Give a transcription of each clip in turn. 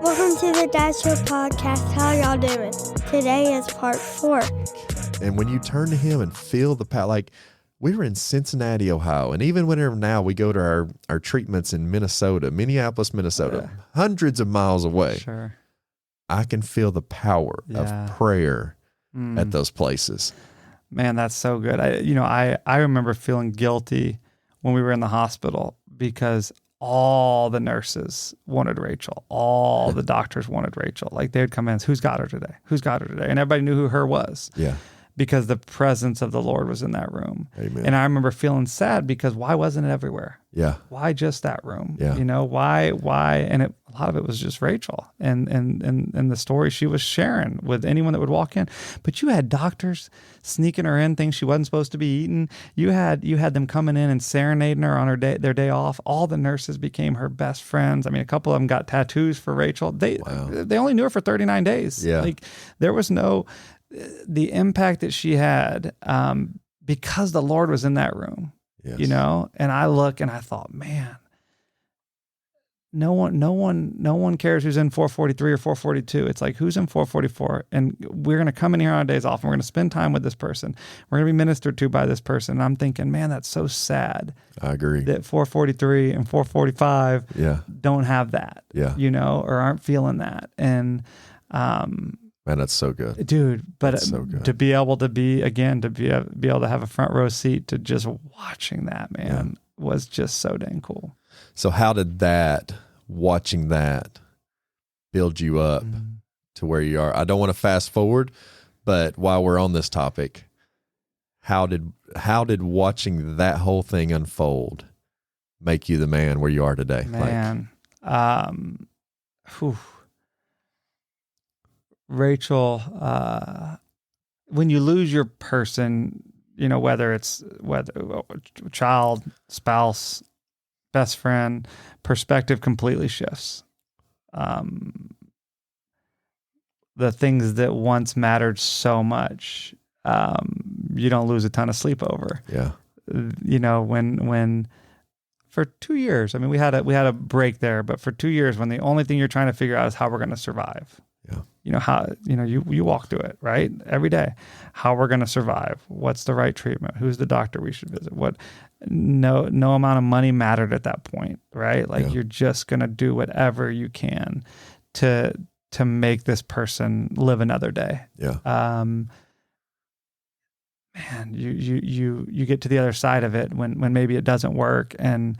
Welcome to the Dad Show podcast. How y'all doing? Today is part 4. And when you turn to him and feel the power, like we were in Cincinnati, Ohio, and even whenever now we go to our treatments in Minneapolis, Minnesota, hundreds of miles away. Sure. I can feel the power of prayer at those places. Man, that's so good. I remember feeling guilty when we were in the hospital because all the nurses wanted Rachel. All the doctors wanted Rachel. Like they would come in, who's got her today? Who's got her today? And everybody knew who her was. Yeah. Because the presence of the Lord was in that room. Amen. And I remember feeling sad because why wasn't it everywhere? Yeah. Why just that room? Yeah. You know, why? And a lot of it was just Rachel and the story she was sharing with anyone that would walk in. But you had doctors sneaking her in things she wasn't supposed to be eating. You had them coming in and serenading her on their day off. All the nurses became her best friends. I mean, a couple of them got tattoos for Rachel. They only knew her for 39 days. Yeah. Like there was the impact that she had because the Lord was in that room, you know, and I look and I thought, man, no one cares who's in 443 or 442. It's like, who's in 444? And we're going to come in here on our days off and we're going to spend time with this person. We're going to be ministered to by this person. And I'm thinking, man, that's so sad. I agree. That 443 and 445 don't have that, you know, or aren't feeling that. And, man, that's so good, dude. But so good. To be able to be able to have a front row seat to just watching that, man, was just so dang cool. So how did watching that build you up to where you are? I don't want to fast forward, but while we're on this topic, how did watching that whole thing unfold make you the man where you are today? Man, Rachel, when you lose your person, you know, whether child, spouse, best friend, perspective completely shifts. The things that once mattered so much, you don't lose a ton of sleep over. Yeah. You know, when for 2 years, I mean, we had a break there, but for 2 years, when the only thing you're trying to figure out is how we're going to survive. Yeah. You know, how, you know, you walk through it, right? Every day, how we're going to survive. What's the right treatment? Who's the doctor we should visit? No amount of money mattered at that point, right? Like you're just going to do whatever you can to make this person live another day. Yeah. Man, you get to the other side of it when maybe it doesn't work, and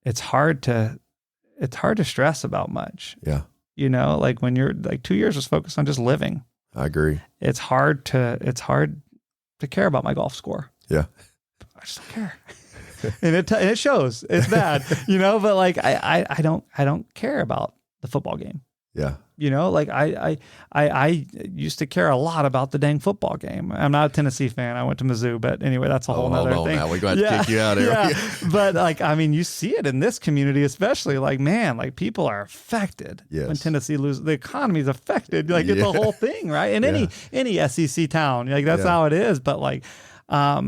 it's hard to stress about much. Yeah. You know, like when you're like 2 years was focused on just living. I agree. It's hard to care about my golf score. Yeah. I just don't care. and it shows. It's bad, you know, but like I don't care about the football game. Yeah. You know, like I used to care a lot about the dang football game. I'm not a Tennessee fan. I went to Mizzou, but anyway, that's a whole nother thing. Now we're going to kick you out here. Yeah. But like, I mean, you see it in this community, especially like, man, like people are affected when Tennessee loses. The economy is affected. Like it's a whole thing, right? In any SEC town, like that's how it is. But like, so I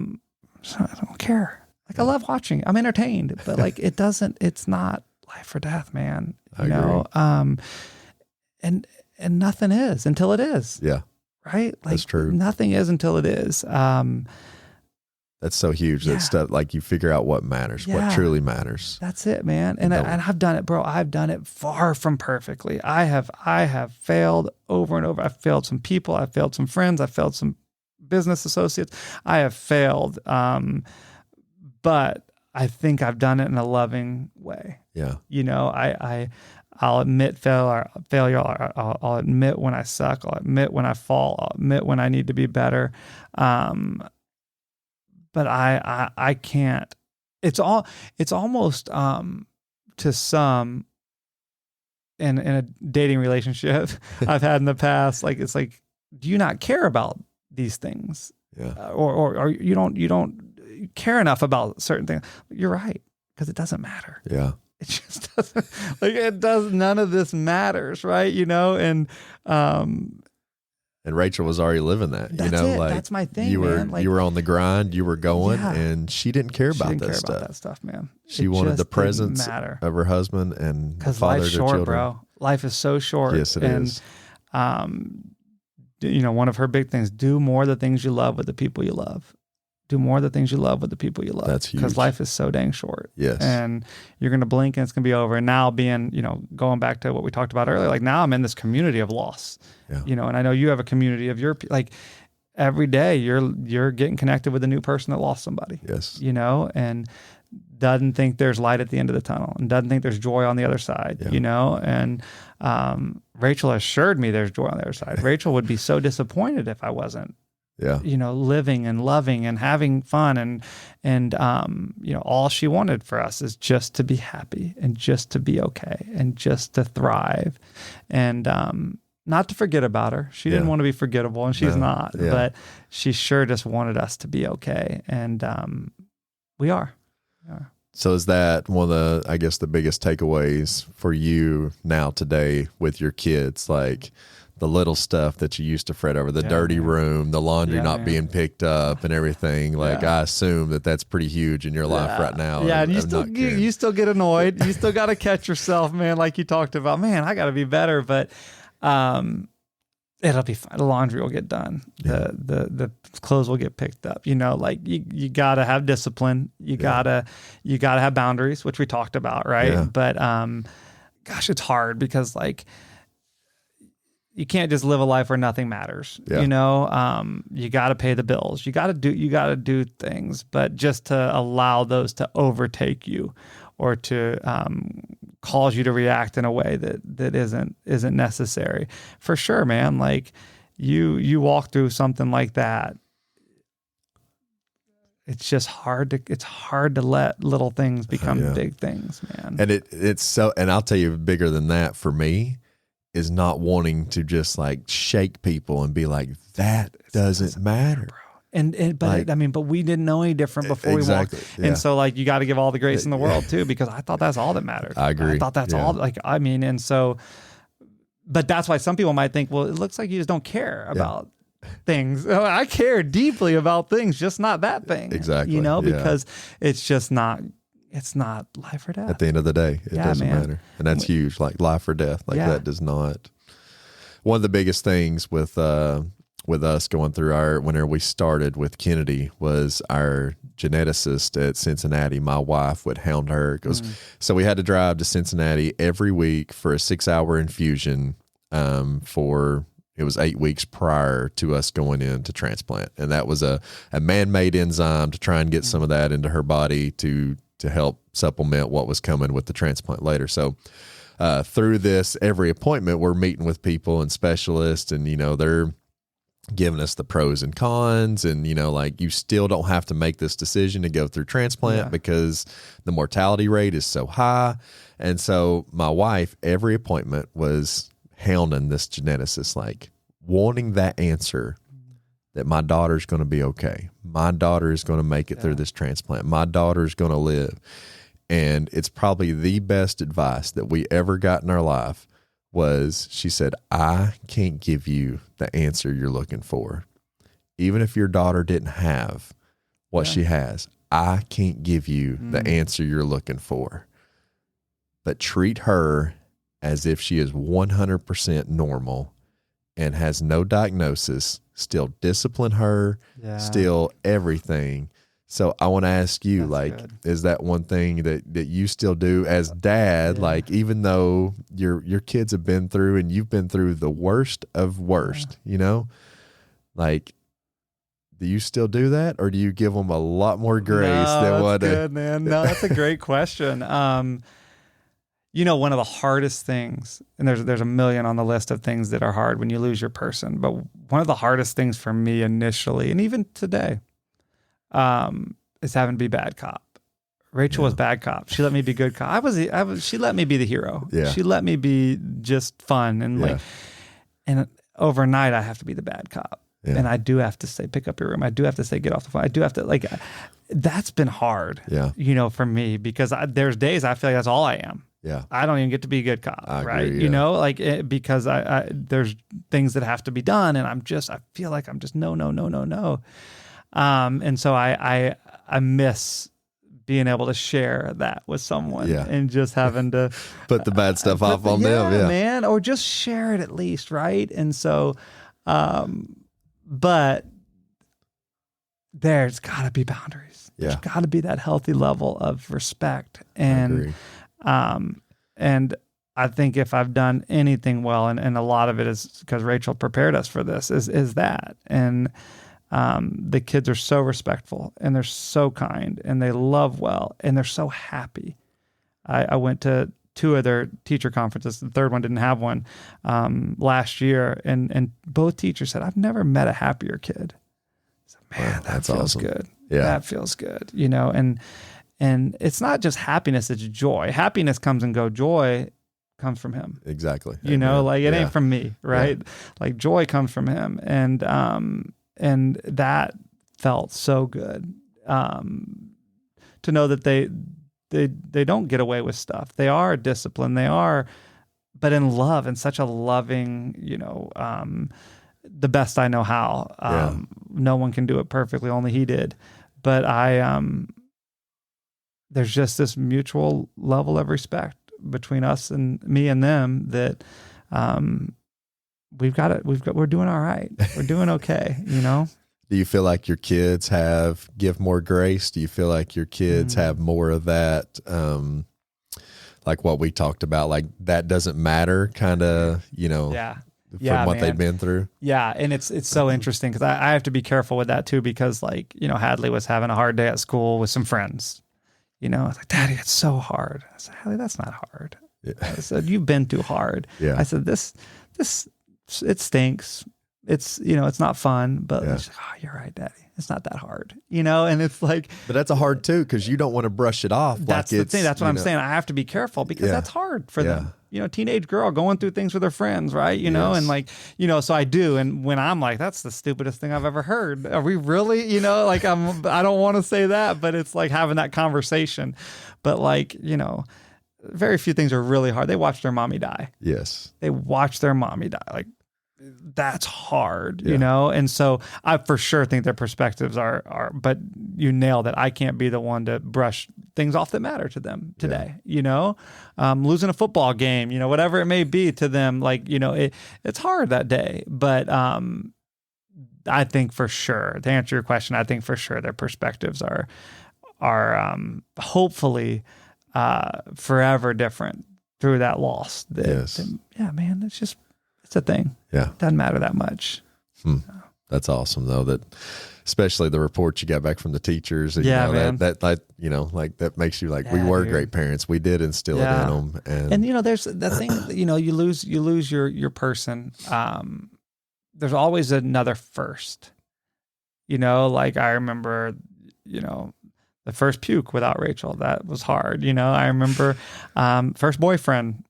don't care. Like I love watching. I'm entertained, but like it's not life or death, man. You know? And nothing is until it is. Yeah. Right? Like, that's true. Nothing is until it is. That's so huge. That stuff, like you figure out what matters, what truly matters. That's it, man. And I've done it, bro. I've done it far from perfectly. I have failed over and over. I've failed some people. I've failed some friends. I've failed some business associates. I have failed. But I think I've done it in a loving way. Yeah. You know, I'll admit failure. I'll admit when I suck. I'll admit when I fall. I'll admit when I need to be better. But I can't. It's almost to some in a dating relationship I've had in the past. Like it's like, do you not care about these things? Yeah. Or you don't care enough about certain things. You're right, because it doesn't matter. Yeah. It just doesn't, like it does. None of this matters, right? You know, and Rachel was already living that. You know, like that's my thing. You were man. Like, you were on the grind. You were going, and she didn't care about that stuff, man. She wanted the presence of her husband and the father of their children. Bro. Life is so short. Yes, it is. One of her big things, do more of the things you love with the people you love. Do more of the things you love with the people you love. That's huge. Because life is so dang short. Yes. And you're going to blink and it's going to be over. And now going back to what we talked about earlier, like now I'm in this community of loss, and I know you have a community of like every day you're getting connected with a new person that lost somebody. Yes. And doesn't think there's light at the end of the tunnel and doesn't think there's joy on the other side, and Rachel assured me there's joy on the other side. Rachel would be so disappointed if I wasn't, living and loving and having fun and all she wanted for us is just to be happy and just to be okay and just to thrive and, not to forget about her. She didn't want to be forgettable and she's not, but she sure just wanted us to be okay. And, we are. So is that one of the, I guess, the biggest takeaways for you now today with your kids? Like the little stuff that you used to fret over, the dirty room, the laundry not being picked up and everything. Like I assume that that's pretty huge in your life right now. Yeah, and you still get annoyed. You still got to catch yourself, man, like you talked about. Man, I got to be better, but it'll be fine. The laundry will get done. The clothes will get picked up. Like you gotta have discipline. You gotta have boundaries, which we talked about, right? Yeah. But gosh, it's hard because like you can't just live a life where nothing matters. Yeah. You gotta pay the bills. You gotta do things, but just to allow those to overtake you or to cause you to react in a way that isn't necessary. For sure, man. Like you walk through something like that. It's just hard to let little things become big things, man. And it's so, and I'll tell you, bigger than that for me is not wanting to just like shake people and be like, that doesn't matter. But we didn't know any different before we walked. Yeah. And so like, you got to give all the grace in the world too, because I thought that's all that mattered. I agree. I thought that's all and so, but that's why some people might think, well, it looks like you just don't care about things. I care deeply about things, just not that thing. Exactly. Because it's not life or death. At the end of the day, it doesn't matter. And that's huge, like life or death. Like that does not. One of the biggest things with us going through whenever we started with Kennedy was our geneticist at Cincinnati. My wife would hound her. So we had to drive to Cincinnati every week for a 6-hour infusion it was 8 weeks prior to us going into transplant. And that was a man-made enzyme to try and get some of that into her body to help supplement what was coming with the transplant later. So through this, every appointment, we're meeting with people and specialists, and, they're giving us the pros and cons, and like you still don't have to make this decision to go through transplant because the mortality rate is so high. And so my wife, every appointment, was hounding this geneticist, like wanting that answer that my daughter's going to be okay, my daughter is going to make it through this transplant, my daughter's going to live. And it's probably the best advice that we ever got in our life. She said, I can't give you the answer you're looking for. Even if your daughter didn't have what she has, I can't give you the answer you're looking for. But treat her as if she is 100% normal and has no diagnosis, still discipline her, still everything. So I want to ask you, is that one thing that you still do as dad? Like, even though your kids have been through and you've been through the worst of worst, like, do you still do that, or do you give them a lot more grace than what? Good, man. No, that's a great question. One of the hardest things, and there's a million on the list of things that are hard when you lose your person, but one of the hardest things for me initially, and even today, is having to be bad cop. Rachel was bad cop. She let me be good cop. She let me be the hero. Yeah. She let me be just fun and and overnight I have to be the bad cop. Yeah. And I do have to say, pick up your room. I do have to say, get off the phone. I do have to that's been hard, for me, because there's days I feel like that's all I am. Yeah. I don't even get to be a good cop, right? Agree, because I there's things that have to be done, and I feel like I'm just no. And so I miss being able to share that with someone Yeah. and just having to Put the bad stuff off on them. Yeah. man, or just share it at least. Right. And so, but there's gotta be boundaries. Yeah. There's gotta be that healthy level of respect. I And, agree. and I think if I've done anything well, and a lot of it is because Rachel prepared us for this, is that. And the kids are so respectful and they're so kind and they love well and they're so happy. I went to 2 of their teacher conferences. The third one didn't have one last year. And both teachers said, I've never met a happier kid. So, man, Wow, that that's feels awesome. good. Yeah. That feels good, and it's not just happiness, it's joy. Happiness comes and go. Joy comes from him. Exactly. Like it Yeah. ain't from me, right? Like joy comes from him. And that felt so good. To know that they don't get away with stuff. They are disciplined. They are, but in love, in such a loving, the best I know how. No one can do it perfectly. Only he did. But there's just this mutual level of respect between us and me and them that we're doing all right. We're doing okay, Do you feel like your kids give more grace? Do you feel like your kids have more of that, like what we talked about, like that doesn't matter kind of, from what they've been through? Yeah. And it's so interesting because I have to be careful with that too, because Hadley was having a hard day at school with some friends. I was like, Daddy, it's so hard. I said, Hadley, that's not hard. Yeah. I said, you've been too hard. Yeah. I said, this, it stinks. It's, it's not fun, but she's like, oh, you're right, Daddy. It's not that hard, and it's like, but that's a hard too, because you don't want to brush it off. That's the thing. That's what I'm saying. I have to be careful because that's hard for them. Teenage girl going through things with her friends, right? And so I do. And when I'm like, that's the stupidest thing I've ever heard. Are we really, I don't want to say that, but it's like having that conversation. But very few things are really hard. They watch their mommy die. Yes. They watch their mommy die. Like, that's hard, And so I for sure think their perspectives are, but you nailed it. I can't be the one to brush things off that matter to them today, losing a football game, whatever it may be to them. It's hard that day, but, I think for sure, to answer your question, I think for sure their perspectives are hopefully, forever different through that loss. Man, it's a thing. Yeah. It doesn't matter that much. That's awesome though. That especially the reports you got back from the teachers. And, man. That makes you like, we were great parents. We did instill it in them. And there's the thing, you lose your person. There's always another first, I remember, the first puke without Rachel, that was hard. I remember, first boyfriend,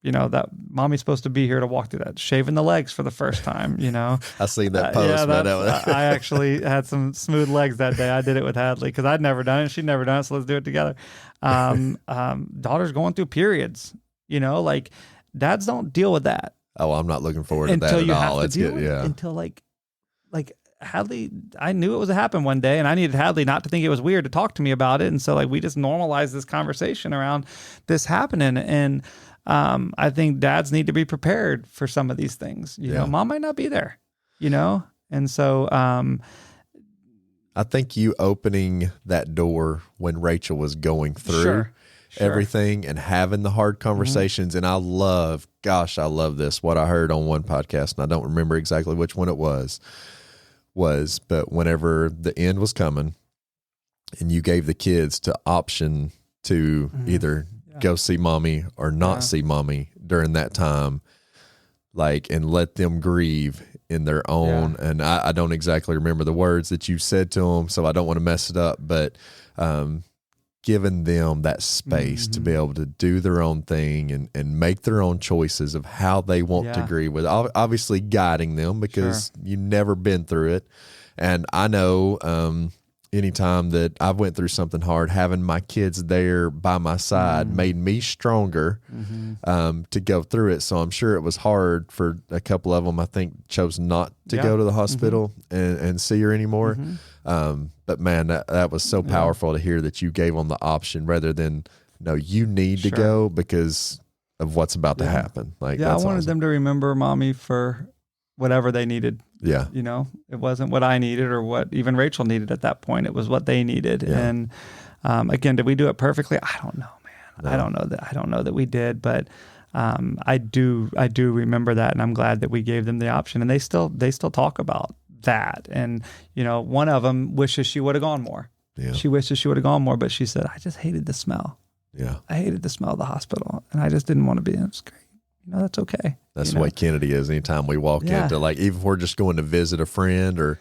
that mommy's supposed to be here to walk through that, shaving the legs for the first time, I seen that post. I actually had some smooth legs that day. I did it with Hadley because I'd never done it. She'd never done it. So let's do it together. Daughter's going through periods, dads don't deal with that. Oh, I'm not looking forward to that at all. That's good. Yeah. Until like Hadley, I knew it was to happen one day and I needed Hadley not to think it was weird to talk to me about it. And so we just normalized this conversation around this happening. And, I think dads need to be prepared for some of these things. Mom might not be there, and so I think you opening that door when Rachel was going through everything and having the hard conversations. And I love this. What I heard on one podcast, and I don't remember exactly which one it was, but whenever the end was coming and you gave the kids the option to either go see mommy or not see mommy during that time, and let them grieve in their own. And I don't exactly remember the words that you said to them, so I don't want to mess it up, but giving them that space to be able to do their own thing and make their own choices of how they want to grieve, with obviously guiding them because you've never been through it. And I know anytime that I went through something hard, having my kids there by my side made me stronger to go through it. So I'm sure it was hard for a couple of them. I think chose not to go to the hospital and see her anymore. But man, that was so powerful to hear that you gave them the option rather than, no, you need to go because of what's about to happen. Like, I wanted them to remember mommy for whatever they needed. Yeah. You know, it wasn't what I needed or what even Rachel needed at that point. It was what they needed. Yeah. And again, did we do it perfectly? I don't know, man. No. I don't know that we did, but I do remember that, and I'm glad that we gave them the option. And they still talk about that. And you know, one of them wishes she would have gone more. Yeah. She wishes she would have gone more, but she said, I just hated the smell. Yeah. I hated the smell of the hospital, and I just didn't want to be in. It's great. You know, that's okay. That's the way Kennedy is. Anytime we walk into, like, even if we're just going to visit a friend or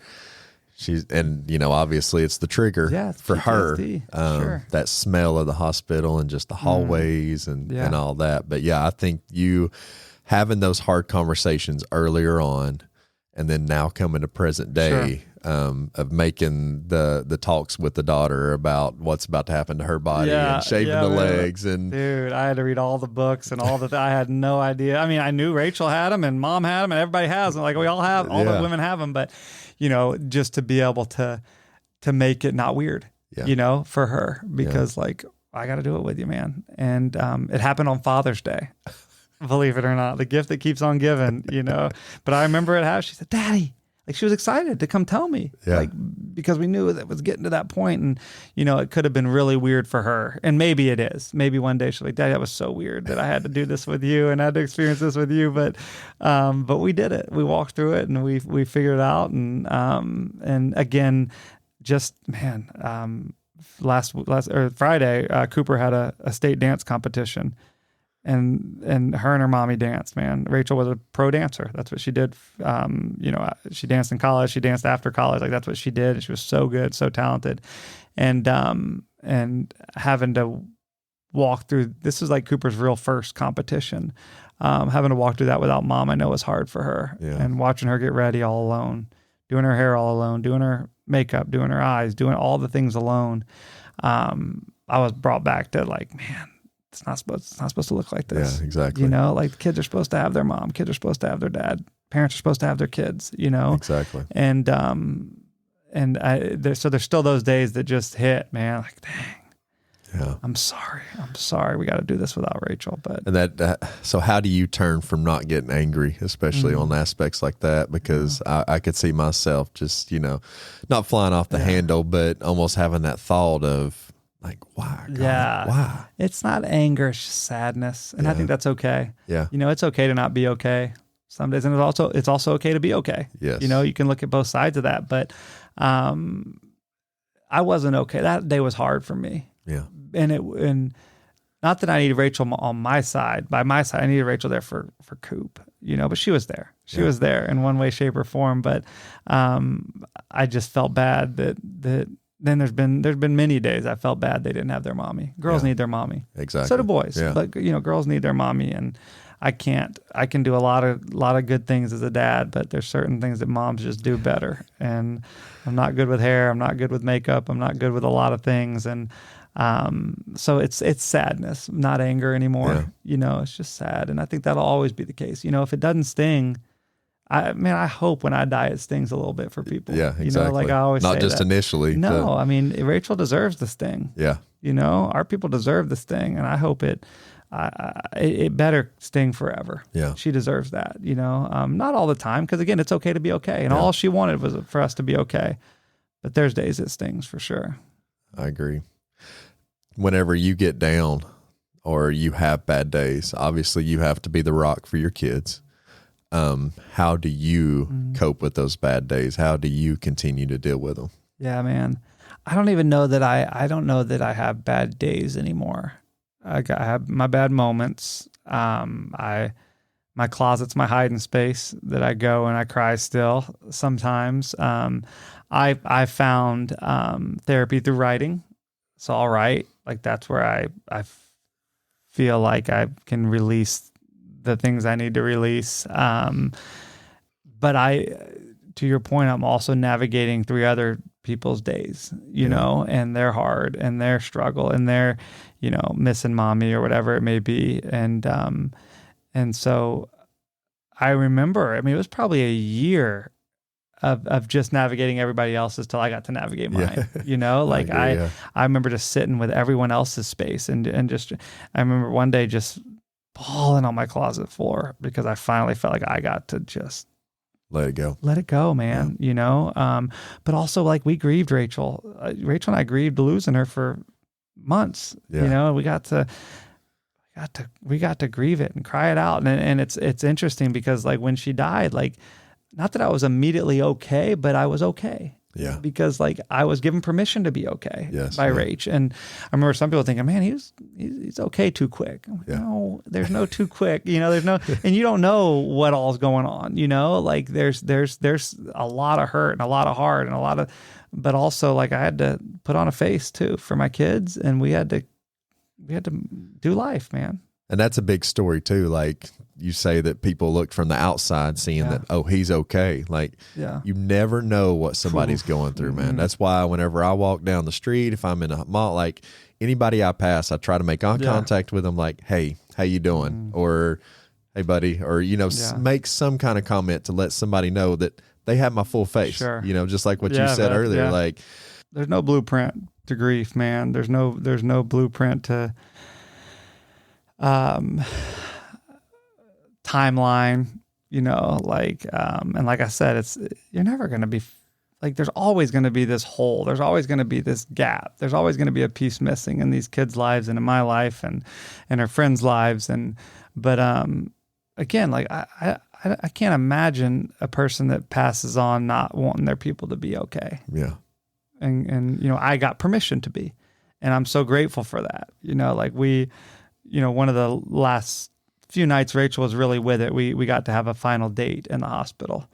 and you know, obviously it's the trigger for her, that smell of the hospital and just the hallways and all that. But I think you having those hard conversations earlier on, and then now coming to present day, of making the talks with the daughter about what's about to happen to her body and shaving the legs. And dude, I had to read all the books and all I had no idea. I mean, I knew Rachel had them and mom had them and everybody has them. Like, we all have, all the women have them, but you know, just to be able to make it not weird, you know, for her, because like, I got to do it with you, man. And it happened on Father's Day. Believe it or not, the gift that keeps on giving, you know. But I remember it how she said, Daddy, like, she was excited to come tell me, like, because we knew that it was getting to that point, and you know, it could have been really weird for her, and maybe it is. Maybe one day she'll be like, Daddy, that was so weird that I had to do this with you and I had to experience this with you, but we did it. We walked through it and we figured it out, and again, just man, last Friday, Cooper had a state dance competition. And her and her mommy danced, man. Rachel was a pro dancer. That's what she did. You know, she danced in college. She danced after college. Like, that's what she did. She was so good, so talented. And having to walk through, this was like Cooper's real first competition. Having to walk through that without mom, I know was hard for her. Yeah. And watching her get ready all alone, doing her hair all alone, doing her makeup, doing her eyes, doing all the things alone. I was brought back to like, man, it's not supposed to look like this. Yeah, exactly. You know, like, the kids are supposed to have their mom. Kids are supposed to have their dad. Parents are supposed to have their kids, you know? Exactly. And so there's still those days that just hit, man. Like, dang. Yeah. I'm sorry. We got to do this without Rachel. But and so how do you turn from not getting angry, especially on aspects like that? Because I could see myself just, you know, not flying off the handle, but almost having that thought of, like, why? God, why? It's not anger, it's just sadness. And I think that's okay. Yeah. You know, it's okay to not be okay some days. And it's also okay to be okay. Yes. You know, you can look at both sides of that. But I wasn't okay. That day was hard for me. Yeah. And not that I needed Rachel on my side. By my side, I needed Rachel there for Coop, you know, but she was there. She was there in one way, shape, or form. But I just felt bad that then there's been many days I felt bad they didn't have their mommy. Girls need their mommy. Exactly. So do boys. Yeah. But you know, girls need their mommy, and I can do a lot of good things as a dad, but there's certain things that moms just do better. And I'm not good with hair, I'm not good with makeup, I'm not good with a lot of things. And so it's sadness, not anger anymore. Yeah. You know, it's just sad. And I think that'll always be the case. You know, if it doesn't sting, I hope when I die it stings a little bit for people. Yeah, exactly. You know, like I always say, not just that. Initially. No, I mean, Rachel deserves the sting. Yeah. You know, our people deserve the sting, and I hope it better sting forever. Yeah. She deserves that, you know. Not all the time, because again, it's okay to be okay. And all she wanted was for us to be okay. But there's days it stings for sure. I agree. Whenever you get down or you have bad days, obviously you have to be the rock for your kids. How do you cope with those bad days? How do you continue to deal with them? Yeah, man. I don't even know that I don't know that I have bad days anymore. I have my bad moments. My closet's my hiding space that I go and I cry still sometimes. I found therapy through writing. So I'll write. Like, that's where I feel like I can release the things I need to release. But to your point, I'm also navigating 3 other people's days, you know, and their hard and their struggle and their, you know, missing mommy or whatever it may be. And so I remember, I mean, it was probably a year of just navigating everybody else's till I got to navigate mine, you know, like I remember just sitting with everyone else's space and just, I remember one day just bawling on my closet floor because I finally felt like I got to just let it go, man, you know? But also like we grieved Rachel and I grieved losing her for months, you know, we got to grieve it and cry it out. And it's interesting because like when she died, like, not that I was immediately okay, but I was okay. Yeah. Because like I was given permission to be okay by Rach. And I remember some people thinking, man, he's okay too quick. I'm like, no, there's no too quick. You know, there's no, and you don't know what all's going on, you know, like there's a lot of hurt and a lot of heart and but also like I had to put on a face too for my kids, and we had to do life, man. And that's a big story too. Like you say that people looked from the outside seeing that, oh, he's okay. Like you never know what somebody's going through, man. That's why whenever I walk down the street, if I'm in a mall, like anybody I pass, I try to make eye contact with them. Like, hey, how you doing? Or, hey buddy, or, you know, make some kind of comment to let somebody know that they have my full face, you know, just like what you said earlier. Like there's no blueprint to grief, man. There's no blueprint to, timeline, you know, like, and like I said, you're never going to be like, there's always going to be this hole. There's always going to be this gap. There's always going to be a piece missing in these kids' lives and in my life and our friends' lives. But again, like I can't imagine a person that passes on not wanting their people to be okay. Yeah. And, you know, I got permission to be, and I'm so grateful for that. You know, like you know, one of the last few nights Rachel was really with it, we got to have a final date in the hospital.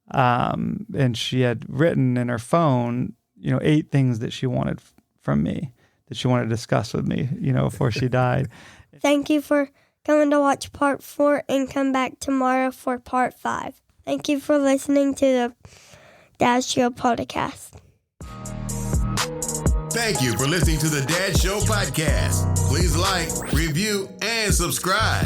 And she had written in her phone, you know, 8 things that she wanted from me, that she wanted to discuss with me, you know, before she died. Thank you for coming to watch part 4 and come back tomorrow for part 5. Thank you for listening to the Dad Show podcast. Thank you for listening to the Dad Show podcast. Please like, review, and subscribe.